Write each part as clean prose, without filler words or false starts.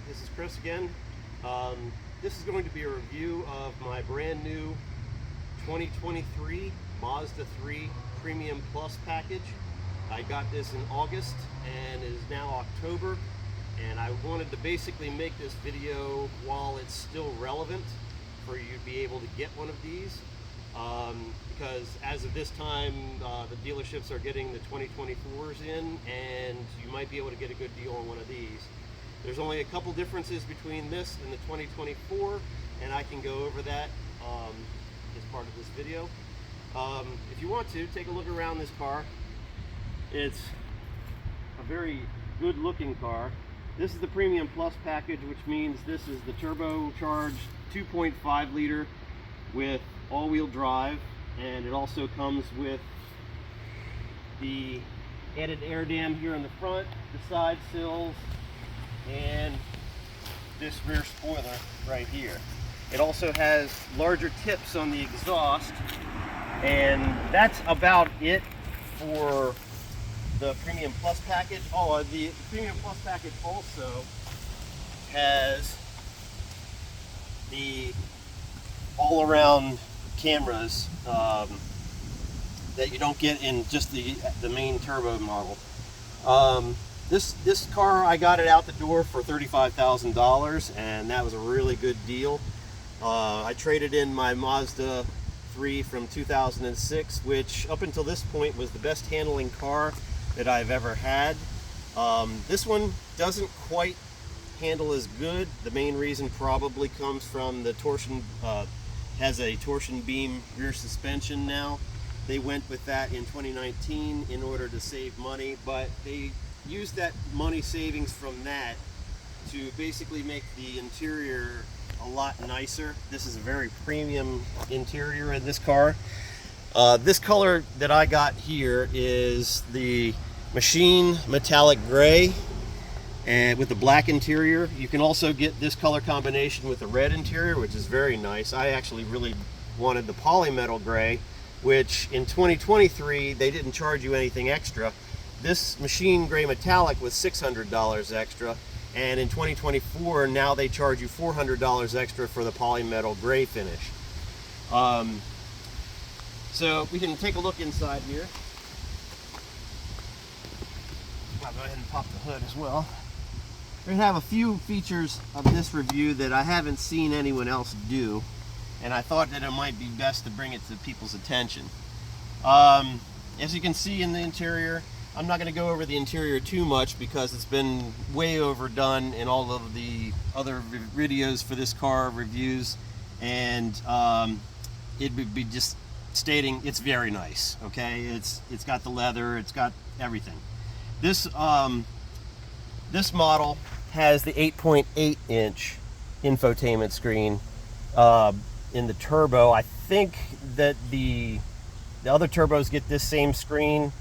this is Chris again. This is going to be a review of my brand new 2023 Mazda 3 Premium Plus package. I got this in August and it is now October, and I wanted to basically make this video while it's still relevant for you to be able to get one of these. Because as of this time, the dealerships are getting the 2024s in, and you might be able to get a good deal on one of these. There's only a couple differences between this and the 2024, and I can go over that as part of this video. If you want to, take a look around this car. It's a very good looking car. This is the Premium Plus package, which means this is the turbocharged 2.5 liter with all-wheel drive, and it also comes with the added air dam here in the front, the side sills, and this rear spoiler right here. It also has larger tips on the exhaust, and that's about it for the Premium Plus package. Oh, the Premium Plus package also has the all-around cameras that you don't get in just the main turbo model. This car, I got it out the door for $35,000, and that was a really good deal. I traded in my Mazda 3 from 2006, which up until this point was the best handling car that I've ever had. This one doesn't quite handle as good. The main reason probably comes from the torsion, has a torsion beam rear suspension now. They went with that in 2019 in order to save money, but they used that money savings from that to basically make the interior a lot nicer. This is a very premium interior in this car. This color that I got here is the machine metallic gray, and with the black interior. You can also get this color combination with the red interior, which is very nice. I actually really wanted the polymetal gray, which in 2023 they didn't charge you anything extra. This machine gray metallic was $600 extra, and in 2024 now they charge you $400 extra for the polymetal gray finish. So we can take a look inside here. I'll go ahead and pop the hood as well. We have a few features of this review that I haven't seen anyone else do, and I thought that it might be best to bring it to people's attention. As you can see in the interior, I'm not going to go over the interior too much because it's been way overdone in all of the other videos for this car reviews, and it would be just stating it's very nice. Okay, it's got the leather, it's got everything. This model has the 8.8 inch infotainment screen in the turbo. I think that the other turbos get this same screen,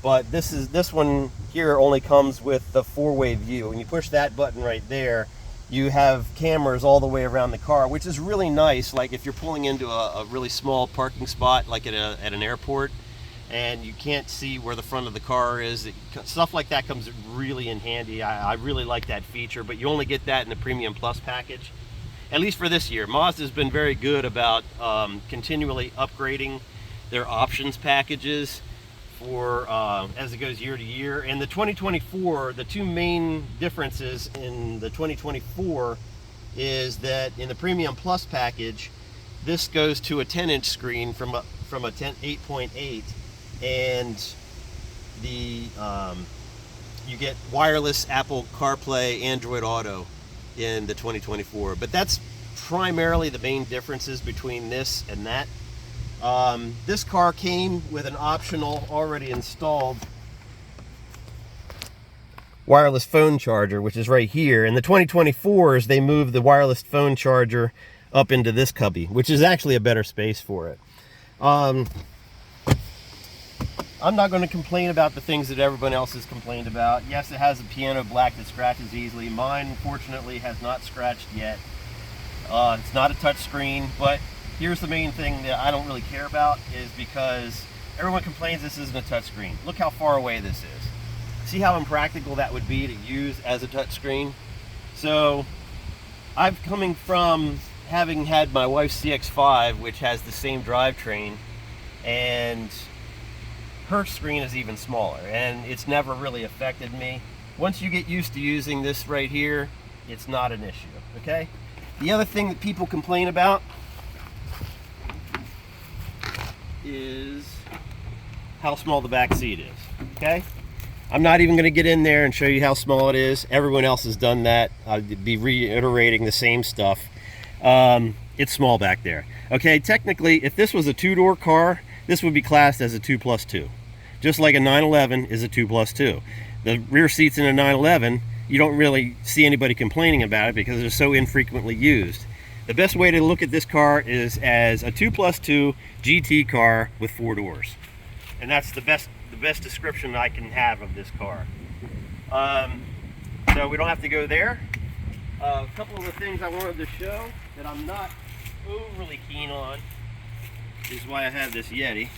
but this one here only comes with the four-way view. When you push that button right there, you have cameras all the way around the car, which is really nice. Like if you're pulling into a really small parking spot, like at an airport, and you can't see where the front of the car is, stuff like that comes really in handy. I really like that feature, but you only get that in the Premium Plus package, at least for this year. Mazda's been very good about continually upgrading their options packages for as it goes year to year. And the 2024, the two main differences in the 2024 is that in the Premium Plus package, this goes to a 10-inch screen from a 8.8, and the you get wireless Apple CarPlay, Android Auto in the 2024. But that's primarily the main differences between this and that. This car came with an optional, already installed wireless phone charger, which is right here. In the 2024s, they moved the wireless phone charger up into this cubby, which is actually a better space for it. I'm not going to complain about the things that everyone else has complained about. Yes, it has a piano black that scratches easily. Mine, fortunately, has not scratched yet. It's not a touch screen, but here's the main thing that I don't really care about, is because everyone complains this isn't a touch screen. Look how far away this is. See how impractical that would be to use as a touch screen? So I'm coming from having had my wife's CX-5, which has the same drivetrain, and her screen is even smaller, and it's never really affected me. Once you get used to using this right here, it's not an issue, okay? The other thing that people complain about is how small the back seat is, okay? I'm not even going to get in there and show you how small it is. Everyone else has done that. I'd be reiterating the same stuff. It's small back there. Okay, technically, if this was a two-door car, this would be classed as a 2+2. Just like a 911 is a 2+2. The rear seats in a 911, you don't really see anybody complaining about it because they're so infrequently used. The best way to look at this car is as a 2+2 GT car with 4 doors. And that's the best description I can have of this car. So we don't have to go there. A couple of the things I wanted to show that I'm not overly keen on is why I have this Yeti.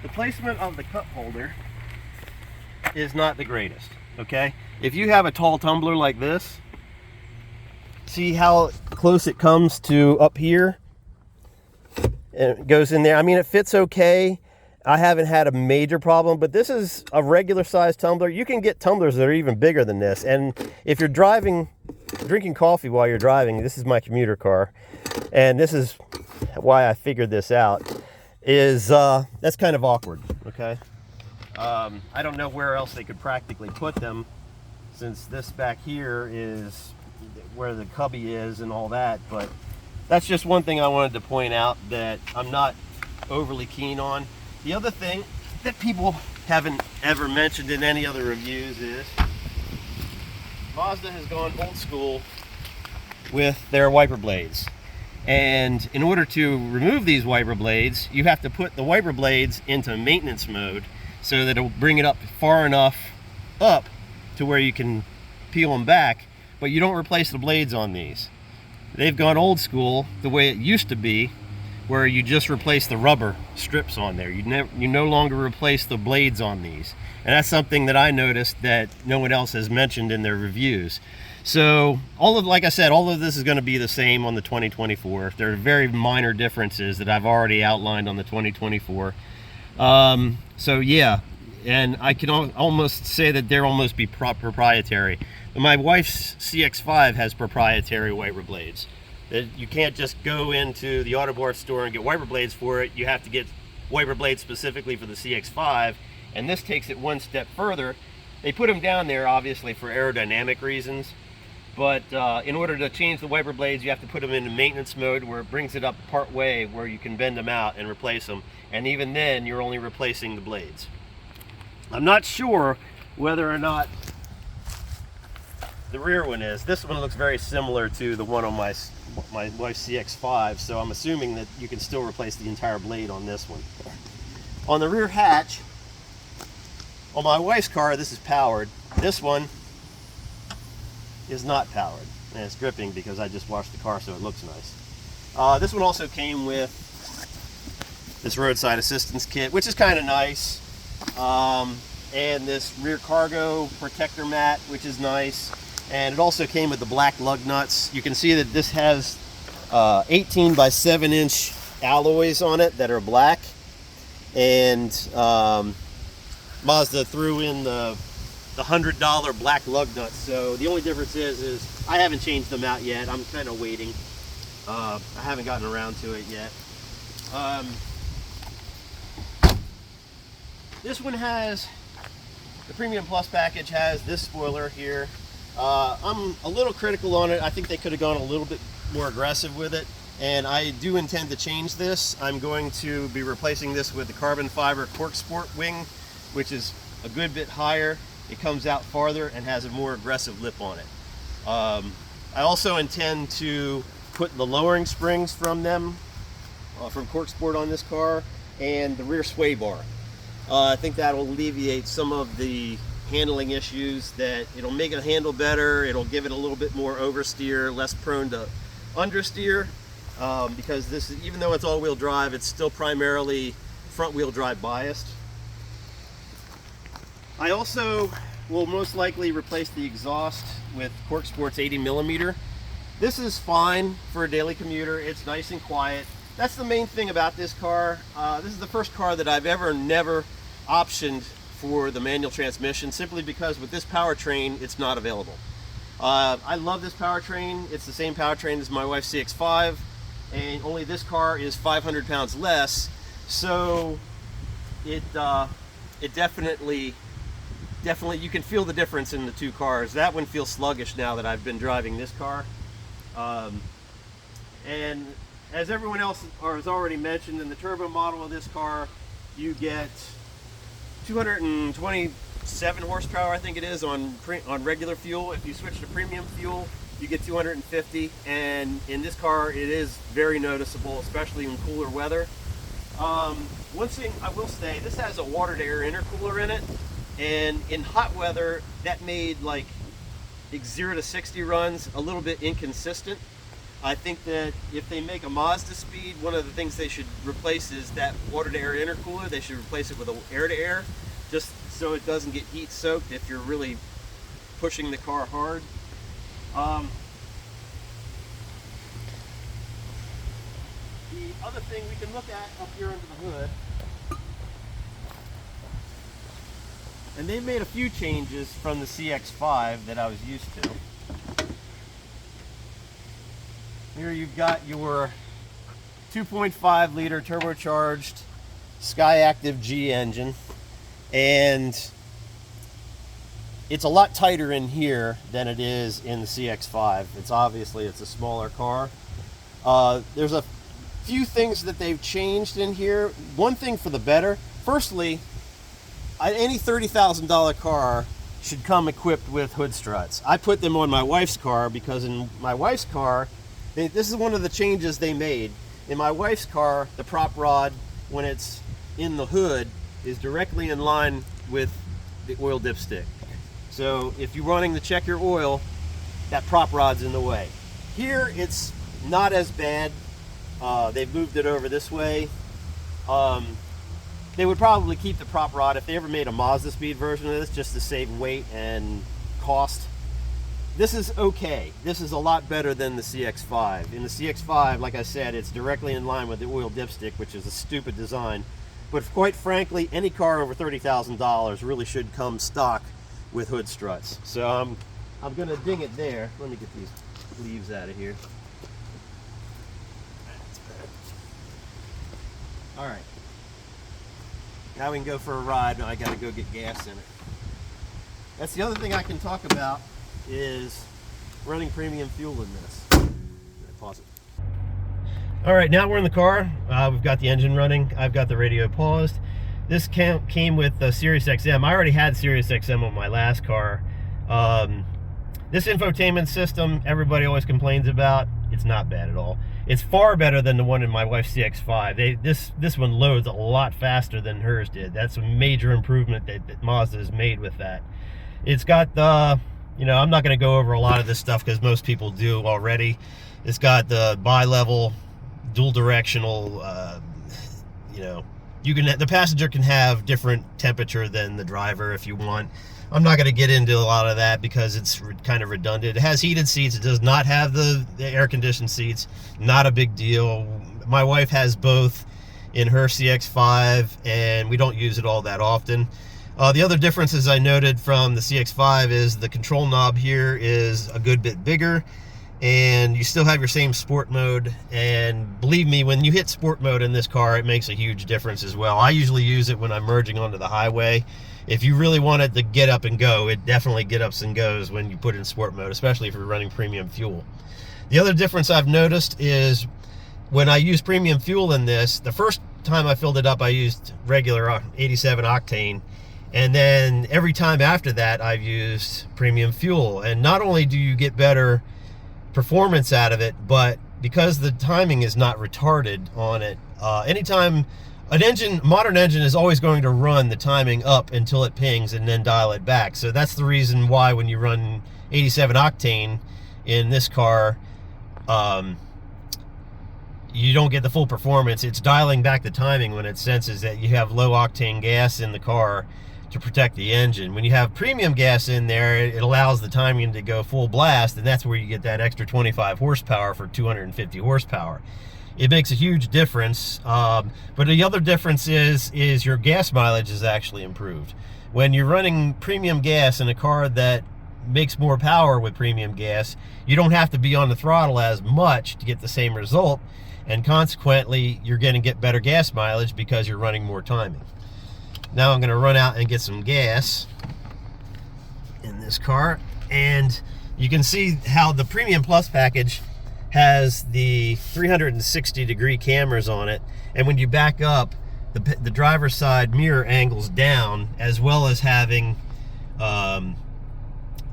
The placement of the cup holder is not the greatest, okay? If you have a tall tumbler like this, see how close it comes to up here? And it goes in there. I mean, it fits okay. I haven't had a major problem, but this is a regular size tumbler. You can get tumblers that are even bigger than this. And if you're drinking coffee while you're driving, this is my commuter car. And this is why I figured this out, is that's kind of awkward, okay? I don't know where else they could practically put them, since this back here is where the cubby is and all that, but that's just one thing I wanted to point out that I'm not overly keen on. The other thing that people haven't ever mentioned in any other reviews is Mazda has gone old school with their wiper blades. And in order to remove these wiper blades, you have to put the wiper blades into maintenance mode so that it'll bring it up far enough up to where you can peel them back, but you don't replace the blades on these. They've gone old school the way it used to be, where you just replace the rubber strips on there. You no longer replace the blades on these. And that's something that I noticed that no one else has mentioned in their reviews. So like I said, all of this is going to be the same on the 2024. There are very minor differences that I've already outlined on the 2024. So yeah, and I can almost say that they're almost be proprietary. My wife's CX-5 has proprietary wiper blades. You can't just go into the auto parts store and get wiper blades for it. You have to get wiper blades specifically for the CX-5, and this takes it one step further. They put them down there obviously for aerodynamic reasons, but in order to change the wiper blades, you have to put them into maintenance mode, where it brings it up part way where you can bend them out and replace them, and even then you're only replacing the blades. I'm not sure whether or not the rear one is. This one looks very similar to the one on my wife's CX-5, so I'm assuming that you can still replace the entire blade on this one. On the rear hatch, on my wife's car, this is powered. This one is not powered, and it's dripping because I just washed the car, so it looks nice. This one also came with this roadside assistance kit, which is kind of nice, and this rear cargo protector mat, which is nice. And it also came with the black lug nuts. You can see that this has 18 by 7 inch alloys on it that are black, and Mazda threw in the $100 black lug nuts. So the only difference is I haven't changed them out yet. I'm kind of waiting. I haven't gotten around to it yet. This one has, the Premium Plus package has this spoiler here. I'm a little critical on it. I think they could have gone a little bit more aggressive with it, and I do intend to change this. I'm going to be replacing this with the carbon fiber Cork Sport wing, which is a good bit higher. It comes out farther and has a more aggressive lip on it. I also intend to put the lowering springs from them, from Cork Sport on this car, and the rear sway bar. I think that will alleviate some of the handling issues. That it'll make it handle better, it'll give it a little bit more oversteer, less prone to understeer, because this is, even though it's all-wheel drive, it's still primarily front-wheel drive biased. I also will most likely replace the exhaust with Cork Sports 80mm. This is fine for a daily commuter. It's nice and quiet. That's the main thing about this car. This is the first car that I've never optioned for the manual transmission, simply because with this powertrain, it's not available. I love this powertrain. It's the same powertrain as my wife's CX-5, and only this car is 500 pounds less. So it definitely you can feel the difference in the two cars. That one feels sluggish now that I've been driving this car. And as everyone else has already mentioned, in the turbo model of this car, you get 227 horsepower, I think it is, on regular fuel. If you switch to premium fuel, you get 250, and in this car it is very noticeable, especially in cooler weather. One thing I will say, this has a water to air intercooler in it, and in hot weather that made like 0 to 60 runs a little bit inconsistent. I think that if they make a Mazda speed, one of the things they should replace is that water to air intercooler. They should replace it with an air to air, just so it doesn't get heat soaked if you're really pushing the car hard. The other thing we can look at up here under the hood, and they made a few changes from the CX-5 that I was used to. Here you've got your 2.5 liter turbocharged Skyactiv G engine, and it's a lot tighter in here than it is in the CX-5. It's a smaller car. There's a few things that they've changed in here. One thing for the better. Firstly, any $30,000 car should come equipped with hood struts. I put them on my wife's car because in my wife's car, this is one of the changes they made. In my wife's car, the prop rod, when it's in the hood, is directly in line with the oil dipstick. So if you're running to check your oil, that prop rod's in the way. Here, it's not as bad. They've moved it over this way. They would probably keep the prop rod if they ever made a Mazda speed version of this, just to save weight and cost. This is okay. This is a lot better than the CX-5. In the CX-5, like I said, it's directly in line with the oil dipstick, which is a stupid design. But quite frankly, any car over $30,000 really should come stock with hood struts. So I'm going to ding it there. Let me get these leaves out of here. That's better. All right. Now we can go for a ride. I got to go get gas in it. That's the other thing I can talk about, is running premium fuel in this. Pause it. All right, now we're in the car. We've got the engine running. I've got the radio paused. This came with Sirius XM. I already had Sirius XM on my last car. This infotainment system, everybody always complains about. It's not bad at all. It's far better than the one in my wife's CX-5. This one loads a lot faster than hers did. That's a major improvement that Mazda has made with that. It's got the, I'm not going to go over a lot of this stuff because most people do already. It's got the bi-level, dual directional, the passenger can have different temperature than the driver if you want. I'm not going to get into a lot of that because it's kind of redundant. It has heated seats. It does not have the air-conditioned seats. Not a big deal. My wife has both in her CX-5, and we don't use it all that often. The other differences I noted from the CX-5 is the control knob here is a good bit bigger, and you still have your same sport mode. And believe me, when you hit sport mode in this car, it makes a huge difference as well. I usually use it when I'm merging onto the highway. If you really want it to get up and go, it definitely get ups and goes when you put it in sport mode, especially if you're running premium fuel. The other difference I've noticed is when I use premium fuel in this, the first time I filled it up, I used regular 87 octane. And then every time after that, I've used premium fuel. And not only do you get better performance out of it, but because the timing is not retarded on it, anytime a modern engine is always going to run the timing up until it pings and then dial it back. So that's the reason why when you run 87 octane in this car, you don't get the full performance. It's dialing back the timing when it senses that you have low octane gas in the car to protect the engine. When you have premium gas in there, it allows the timing to go full blast, and that's where you get that extra 25 horsepower for 250 horsepower. It makes a huge difference, but the other difference is your gas mileage is actually improved. When you're running premium gas in a car that makes more power with premium gas, you don't have to be on the throttle as much to get the same result, and consequently you're going to get better gas mileage because you're running more timing. Now I'm going to run out and get some gas in this car, and you can see how the Premium Plus package has the 360-degree cameras on it, and when you back up, the driver's side mirror angles down, as well as having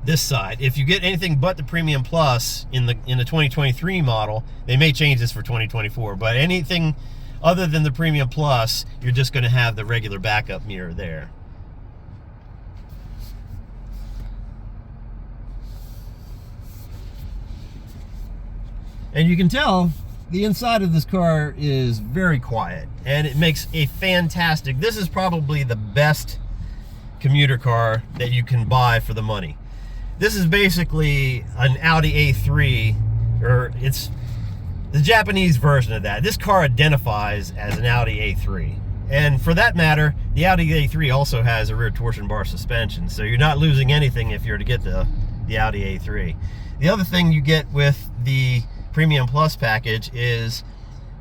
this side. If you get anything but the Premium Plus in the 2023 model, they may change this for 2024, but anything other than the Premium Plus, you're just going to have the regular backup mirror there. And you can tell the inside of this car is very quiet, and it makes a fantastic, this is probably the best commuter car that you can buy for the money. This is basically an Audi A3, or it's the Japanese version of that. This car identifies as an Audi A3. And for that matter, the Audi A3 also has a rear torsion bar suspension, so you're not losing anything if you're to get the Audi A3. The other thing you get with the Premium Plus package is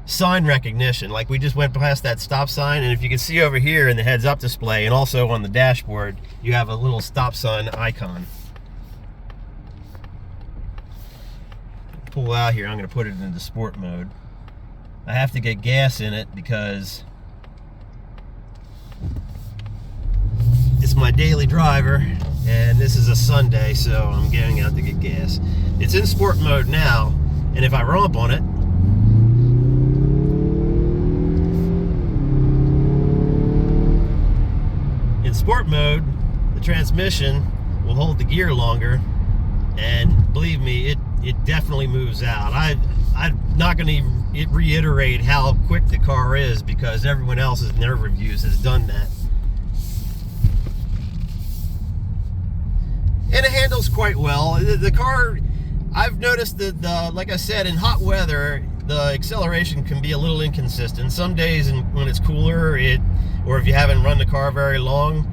sign recognition. Like, we just went past that stop sign, and if you can see over here in the heads-up display and also on the dashboard, you have a little stop sign icon. Pull out here, I'm going to put it into sport mode. I have to get gas in it because it's my daily driver, and this is a Sunday, so I'm getting out to get gas. It's in sport mode now, and if I romp on it, in sport mode, the transmission will hold the gear longer, and believe me, it definitely moves out. I'm not going to reiterate how quick the car is because everyone else's in their reviews has done that. And it handles quite well. The car, I've noticed that, like I said, in hot weather, the acceleration can be a little inconsistent. Some days when it's cooler, or if you haven't run the car very long,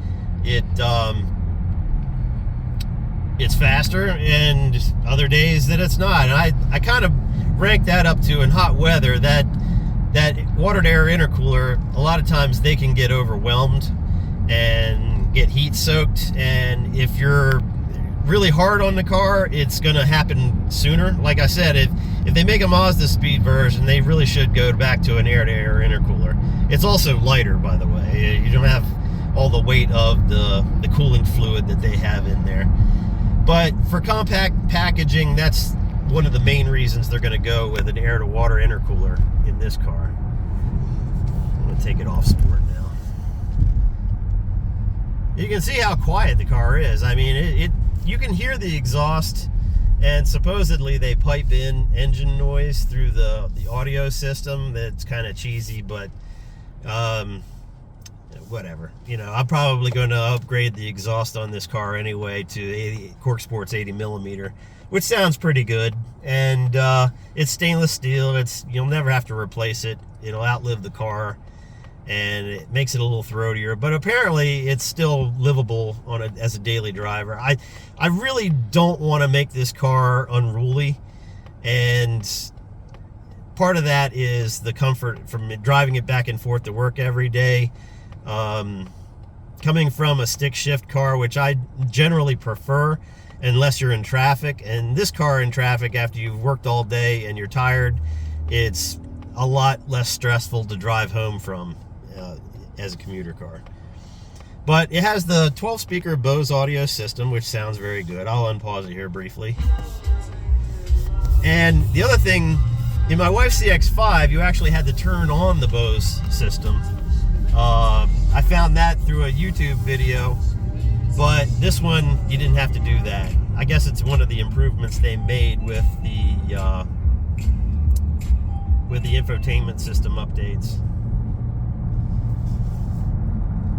it's faster, and other days that it's not. And I kind of rank that up to, in hot weather, that water to air intercooler, a lot of times they can get overwhelmed and get heat soaked, and if you're really hard on the car, it's going to happen sooner. Like I said, if they make a Mazda speed version, they really should go back to an air-to-air intercooler. It's also lighter, by the way. You don't have all the weight of the coolant fluid that they have in there. But for compact packaging, that's one of the main reasons they're going to go with an air-to-water intercooler in this car. I'm going to take it off sport now. You can see how quiet the car is. I mean, you can hear the exhaust, and supposedly they pipe in engine noise through the audio system. That's kind of cheesy, but whatever. You know, I'm probably going to upgrade the exhaust on this car anyway to Cork Sports 80mm, which sounds pretty good. And it's stainless steel. You'll never have to replace it. It'll outlive the car, and it makes it a little throatier, but apparently it's still livable as a daily driver. I really don't want to make this car unruly, and part of that is the comfort from driving it back and forth to work every day. Coming from a stick shift car, which I generally prefer unless you're in traffic, and this car in traffic, after you've worked all day and you're tired, it's a lot less stressful to drive home from as a commuter car. But it has the 12-speaker Bose audio system, which sounds very good. I'll unpause it here briefly. And the other thing, in my wife's CX-5, you actually had to turn on the Bose system. I found that through a YouTube video, but this one, you didn't have to do that. I guess it's one of the improvements they made with the infotainment system updates.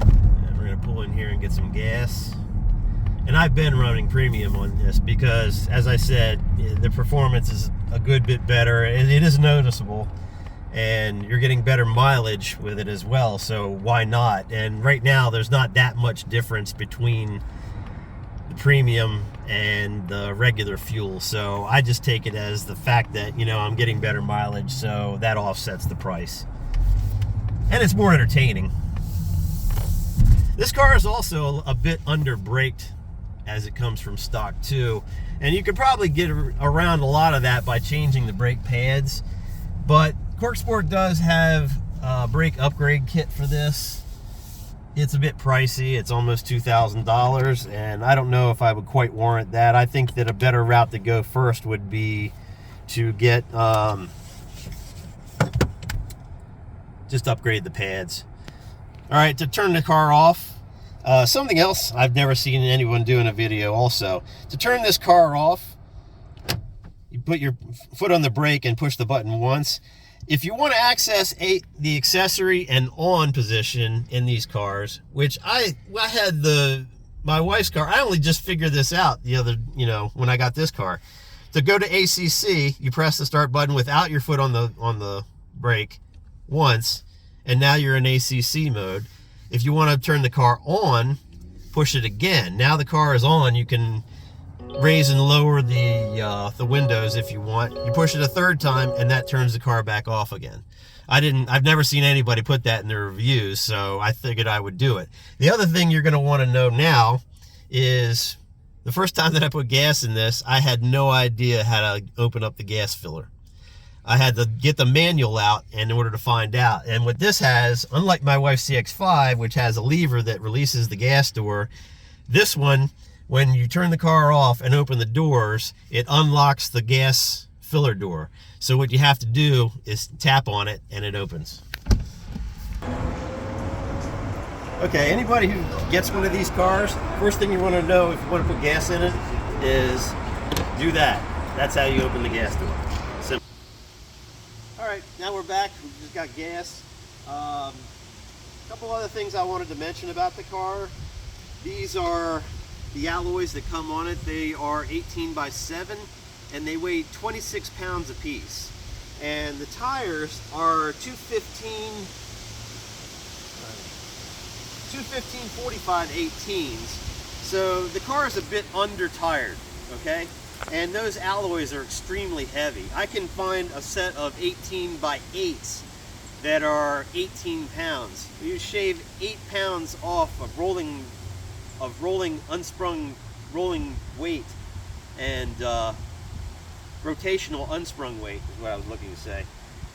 And we're going to pull in here and get some gas. And I've been running premium on this because, as I said, the performance is a good bit better. It is noticeable, and you're getting better mileage with it as well, so why not? And right now there's not that much difference between the premium and the regular fuel, so I just take it as the fact that, you know, I'm getting better mileage, so that offsets the price. And it's more entertaining. This car is also a bit under braked as it comes from stock too, and you could probably get around a lot of that by changing the brake pads, but Corksport does have a brake upgrade kit for this. It's a bit pricey. It's almost $2,000, and I don't know if I would quite warrant that. I think that a better route to go first would be to get just upgrade the pads. All right, to turn the car off, something else I've never seen anyone do in a video also. To turn this car off, you put your foot on the brake and push the button once. If you want to access the accessory and on position in these cars, which I had my wife's car, I only just figured this out when I got this car. To go to ACC, you press the start button without your foot on the brake once, and now you're in ACC mode. If you want to turn the car on, push it again. Now the car is on. You can raise and lower the windows if you want. You push it a third time, and that turns the car back off again. I've never seen anybody put that in their reviews, so I figured I would do it. The other thing you're going to want to know now is the first time that I put gas in this, I had no idea how to open up the gas filler. I had to get the manual out in order to find out. And what this has, unlike my wife's CX-5, which has a lever that releases the gas door, this one, when you turn the car off and open the doors, it unlocks the gas filler door. So what you have to do is tap on it and it opens. Okay, anybody who gets one of these cars, first thing you want to know if you want to put gas in it is do that. That's how you open the gas door. Simple. All right, now we're back. We just got gas. A couple other things I wanted to mention about the car. These are the alloys that come on it. They are 18 by 7 and they weigh 26 pounds apiece. And the tires are 215/45 18s. So the car is a bit under tired, okay? And those alloys are extremely heavy. I can find a set of 18 by 8s that are 18 pounds. You shave 8 pounds off of rolling unsprung rolling weight and rotational unsprung weight is what I was looking to say.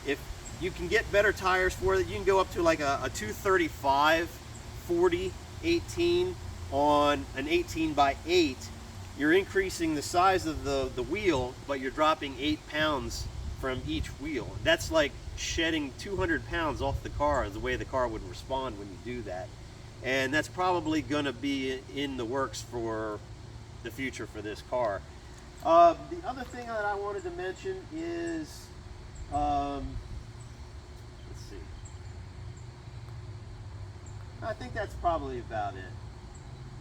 If you can get better tires for it, you can go up to like a 235/40 18 on an 18 by 8. You're increasing the size of the wheel, but you're dropping 8 pounds from each wheel. That's like shedding 200 pounds off the car, the way the car would respond when you do that. And that's probably going to be in the works for the future for this car. The other thing that I wanted to mention is, let's see. I think that's probably about it.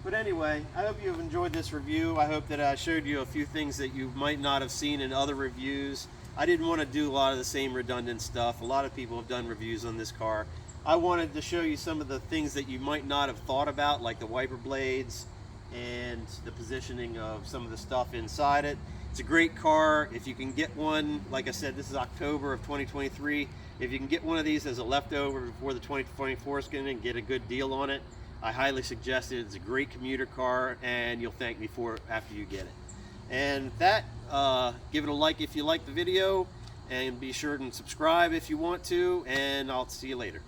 But anyway, I hope you've enjoyed this review. I hope that I showed you a few things that you might not have seen in other reviews. I didn't want to do a lot of the same redundant stuff. A lot of people have done reviews on this car. I wanted to show you some of the things that you might not have thought about, like the wiper blades and the positioning of some of the stuff inside it. It's a great car. If you can get one, like I said, this is October of 2023. If you can get one of these as a leftover before the 2024 is going to get a good deal on it, I highly suggest it. It's a great commuter car, and you'll thank me for it after you get it. And that, give it a like if you like the video, and be sure to subscribe if you want to, and I'll see you later.